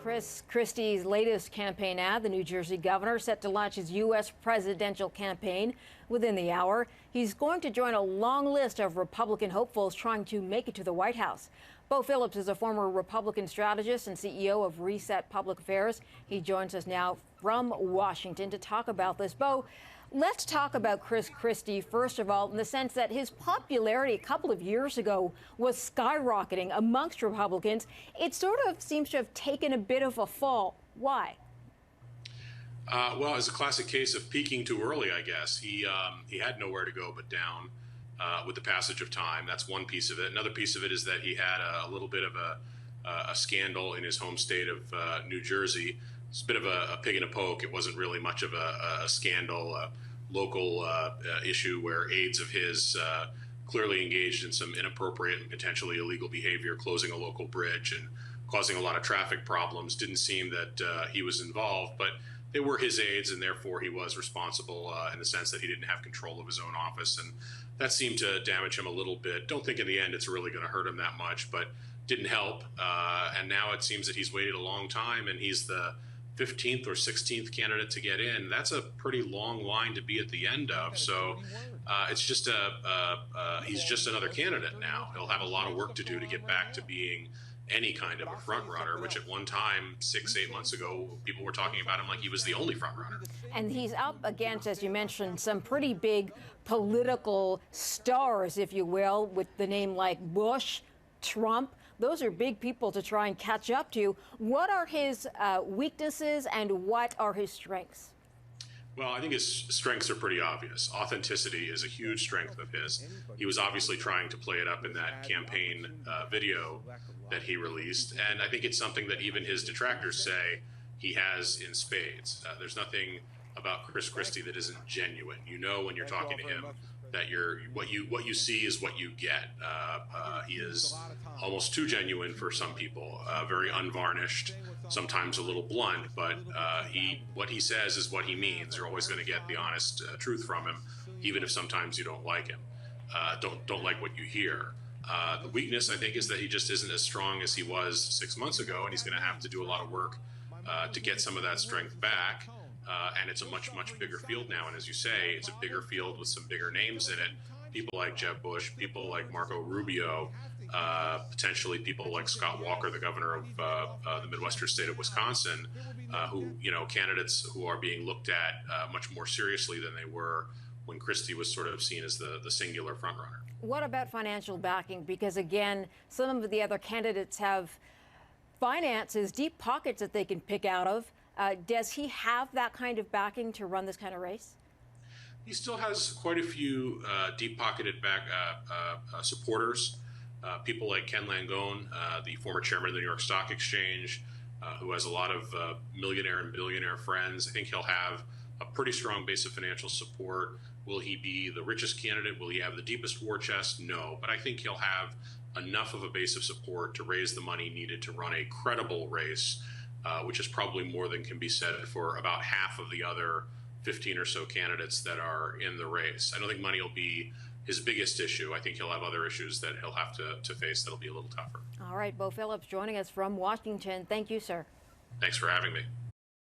Christie's latest campaign ad, the New Jersey governor set to launch his U.S. presidential campaign within the hour. He's going to join a long list of Republican hopefuls trying to make it to the White House. Beau Phillips is a former Republican strategist and CEO of Reset Public Affairs. He joins us now from Washington to talk about this. Beau, let's talk about Christie, first of all, in the sense that his popularity a couple of years ago was skyrocketing amongst Republicans. It sort of seems to have taken a bit of a fall. Why? Well, it's a classic case of peaking too early, I guess. He had nowhere to go but down with the passage of time. That's one piece of it. Another piece of it is that he had a little bit of a scandal in his home state of New Jersey. It's a bit of a pig in a poke. It wasn't really much of a scandal, a local issue where aides of his clearly engaged in some inappropriate and potentially illegal behavior, closing a local bridge and causing a lot of traffic problems. Didn't seem that he was involved, but they were his aides, and therefore he was responsible in the sense that he didn't have control of his own office, and that seemed to damage him a little bit. Don't think in the end it's really going to hurt him that much, but didn't help. And now it seems that he's waited a long time, and he's the 15th or 16th candidate to get in. That's a pretty long line to be at the end of. So it's just he's just another candidate now. He'll have a lot of work to do to get back to being any kind of a front runner, which at one time, 6-8 months ago, people were talking about him like he was the only front runner. And he's up against, as you mentioned, some pretty big political stars, if you will, with the name like Bush, Trump. Those are big people to try and catch up to. What are his weaknesses and what are his strengths? Well, I think his strengths are pretty obvious. Authenticity is a huge strength of his. He was obviously trying to play it up in that campaign video that he released. And I think it's something that even his detractors say he has in spades. There's nothing about Christie that isn't genuine. You know when you're talking to him that what you see is what you get. He is almost too genuine for some people, very unvarnished, sometimes a little blunt, but what he says is what he means. You're always going to get the honest truth from him, even if sometimes you don't like him, don't like what you hear. The weakness, I think, is that he just isn't as strong as he was 6 months ago, and he's going to have to do a lot of work to get some of that strength back. And it's a much bigger field now. And as you say, it's a bigger field with some bigger names in it. People like Jeb Bush, people like Marco Rubio, potentially people like Scott Walker, the governor of the Midwestern state of Wisconsin, who, candidates who are being looked at much more seriously than they were when Christie was sort of seen as the singular frontrunner. What about financial backing? Because, again, some of the other candidates have finances, deep pockets that they can pick out of. Does he have that kind of backing to run this kind of race? He still has quite a few deep-pocketed supporters. People like Ken Langone, the former chairman of the New York Stock Exchange, who has a lot of millionaire and billionaire friends. I think he'll have a pretty strong base of financial support. Will he be the richest candidate? Will he have the deepest war chest? No, but I think he'll have enough of a base of support to raise the money needed to run a credible race, which is probably more than can be said for about half of the other 15 or so candidates that are in the race. I don't think money will be his biggest issue. I think he'll have other issues that he'll have to face that'll be a little tougher. All right, Beau Phillips joining us from Washington. Thank you, sir. Thanks for having me.